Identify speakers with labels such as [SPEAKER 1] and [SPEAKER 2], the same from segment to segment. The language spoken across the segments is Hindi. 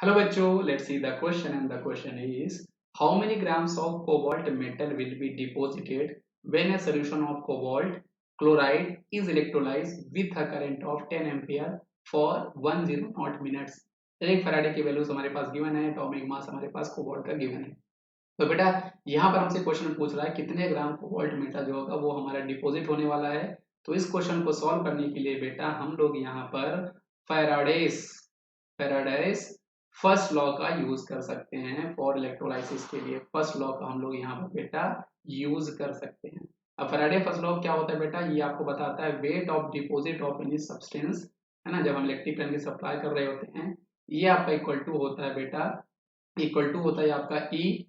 [SPEAKER 1] Hello bachcho, let's see the question, and the question is how many grams of cobalt metal will be deposited when a solution of cobalt chloride is electrolyzed with a current of 10 ampere for 10 naught minutes। एक फैराडे की वैल्यूज हमारे पास गिवन है, एटॉमिक मास हमारे पास कोबाल्ट का गिवन है। तो बेटा यहाँ पर हमसे क्वेश्चन पूछ रहा है कितने ग्राम कोबाल्ट मेटल जो होगा वो हमारा डिपॉजिट होने वाला है। तो इस क्वेश्चन को सॉल्व करने के लिए बेटा हम लोग यहाँ पर फैराडेस फैराडेस फर्स्ट लॉ का यूज कर सकते हैं फॉर इलेक्ट्रोलाइसिस के लिए। फर्स्ट लॉ का हम लोग यहाँ पर बेटा यूज कर सकते हैं। अब फैराडे फर्स्ट लॉ क्या होता है बेटा, ये आपको बताता है weight of deposit of any substance, है ना। जब हम इलेक्ट्रिक करंट की सप्लाई कर रहे होते हैं ये आपका इक्वल टू होता है बेटा, इक्वल टू होता है आपका E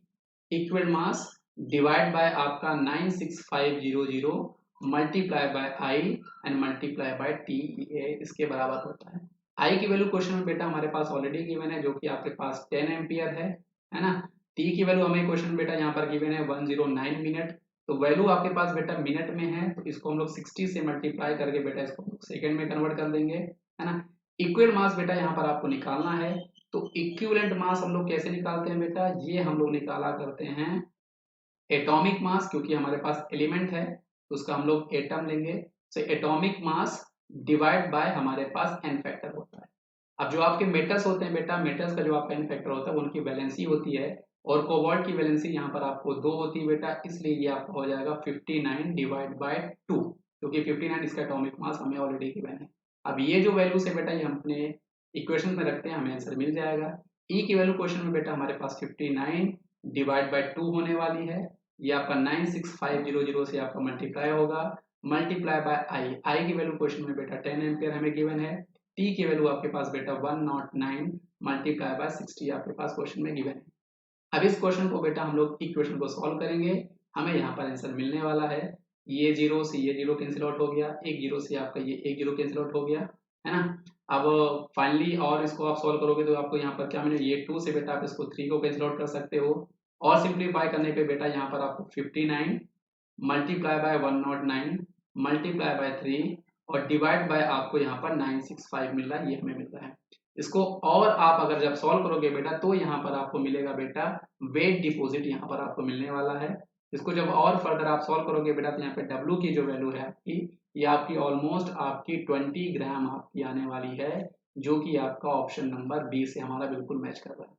[SPEAKER 1] equal mass divide by आपका 96500 multiply by I and multiply by T, इसके बराबर होता है। आई की वैल्यू क्वेश्चन में बेटा हमारे पास ऑलरेडी गिवन है जो कि आपके पास 10 एम्पियर है ना। टी की वैल्यू हमें क्वेश्चन बेटा यहाँ पर गिवन है 109 मिनट। तो वैल्यू आपके पास बेटा मिनट में है तो इसको हम लोग 60 से मल्टीप्लाई करके बेटा इसको सेकंड में कन्वर्ट कर देंगे, है ना। इक्वल मास बेटा यहाँ पर आपको निकालना है। तो इक्विवेलेंट मास हम लोग कैसे निकालते हैं बेटा, ये हम लोग निकाला करते हैं एटॉमिक मास, क्योंकि हमारे पास एलिमेंट है तो उसका हम लोग एटम लेंगे। So atomic mass divide by हमारे पास एन फैक्टर होता है। अब जो आपके मेटल्स होते हैं बेटा, मेटल्स का जो आपका एन फैक्टर होता है उनकी वैलेंसी होती है और कोबाल्ट की वैलेंसी यहाँ पर आपको 2 होती है बेटा, इसलिए ये आपका हो जाएगा 59 डिवाइड बाय 2, क्योंकि 59 इसका एटॉमिक मास हमें ऑलरेडी गिवन है। अब ये जो वैल्यूज है बेटा ये हम अपने इक्वेशन में रखते हैं, हमें आंसर मिल जाएगा। ई की वैल्यू क्वेश्चन में बेटा हमारे पास 59 डिवाइड बाय 2 होने वाली है, ये आपका 96500 से आपका मल्टीप्लाई होगा, मल्टीप्लाई बाय आई। आई की वैल्यू क्वेश्चन में बेटा 10 एम्पियर हमें गिवन है। टी की वैल्यू आपके पास बेटा 109 मल्टीप्लाई बाय 60 आपके पास क्वेश्चन में गिवन है। अब इस क्वेश्चन को बेटा हम लोग इक्वेशन को सॉल्व करेंगे, हमें यहाँ पर आंसर मिलने वाला है। ये जीरो से ये जीरो कैंसिल आउट हो गया, एक जीरो से आपका ये एक जीरो कैंसिल आउट हो गया, है ना। अब फाइनली और इसको आप सॉल्व करोगे तो आपको यहाँ पर क्या मिले, ये 2 से बेटा आप इसको 3 को कैंसिल आउट कर सकते हो और सिंप्लीफाई करने पे बेटा यहाँ पर आपको 59 मल्टीप्लाई बाय 109 मल्टीप्लाई बाय 3 और डिवाइड बाय आपको यहाँ पर 965 मिल रहा है, ये हमें मिल रहा है। इसको और आप अगर जब सॉल्व करोगे बेटा तो यहाँ पर आपको मिलेगा बेटा वेट डिपॉजिट यहाँ पर आपको मिलने वाला है। इसको जब और फर्दर आप सॉल्व करोगे बेटा तो यहाँ पे डब्ल्यू की जो वैल्यू है आपकी, ये आपकी ऑलमोस्ट आपकी 20 ग्राम आपकी आने वाली है, जो कि आपका ऑप्शन नंबर बी से हमारा बिल्कुल मैच कर रहा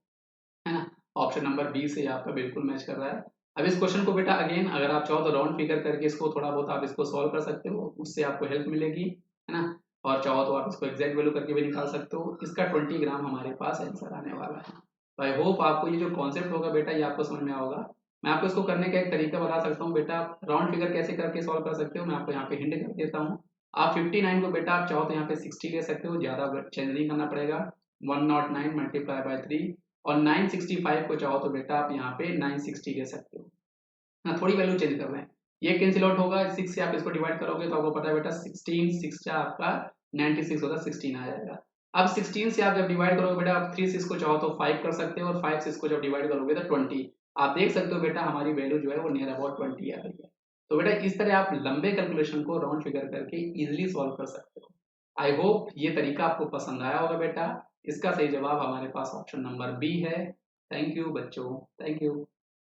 [SPEAKER 1] है ना। ऑप्शन नंबर बी से आपका बिल्कुल मैच कर रहा है। अब इस क्वेश्चन को बेटा अगेन अगर आप चाहो तो राउंड फिगर करके इसको थोड़ा बहुत आप इसको सॉल्व कर सकते हो, उससे आपको हेल्प मिलेगी, है ना। और चाहो तो आप इसको एग्जैक्ट वैल्यू करके भी निकाल सकते हो। इसका 20 ग्राम हमारे पास आंसर आने वाला है। तो आई होप आपको ये जो कॉन्सेप्ट होगा बेटा ये आपको समझ में आएगा। मैं आपको इसको करने का एक तरीका बता सकता हूँ बेटा, राउंड फिगर कैसे करके सॉल्व कर सकते हो मैं आपको यहाँ पे हिंट कर देता हूँ। आप 59 को बेटा आप चाहो तो यहाँ पे 60 ले सकते हो, ज्यादा चेंज नहीं करना पड़ेगा। 109 मल्टीप्लाई बाय 3 और 965 को चाहो तो बेटा आप यहाँ पे 960 ले सकते हो ना, थोड़ी वैल्यू चेंज कर रहे हैं। ये कैंसिल आउट होगा, 6 से आप इसको डिवाइड करोगे तो आपको पता है बेटा 16 6 आपका 96 होता है, 16 आ जाएगा। अब 16 से आप जब डिवाइड करोगे बेटा आप 3 से इसको चाहो तो 5 कर सकते हो और 5 से इसको जब डिवाइड करोगे तो 20। आप देख सकते हो बेटा हमारी वैल्यू जो है वो नियर अबाउट 20 आ रही है। तो बेटा इस तरह आप लंबे कैलकुलेशन को राउंड फिगर करके इजिली सॉल्व कर सकते हो। आई होप ये तरीका आपको पसंद आया होगा बेटा। इसका सही जवाब हमारे पास ऑप्शन नंबर बी है। थैंक यू बच्चों, थैंक यू।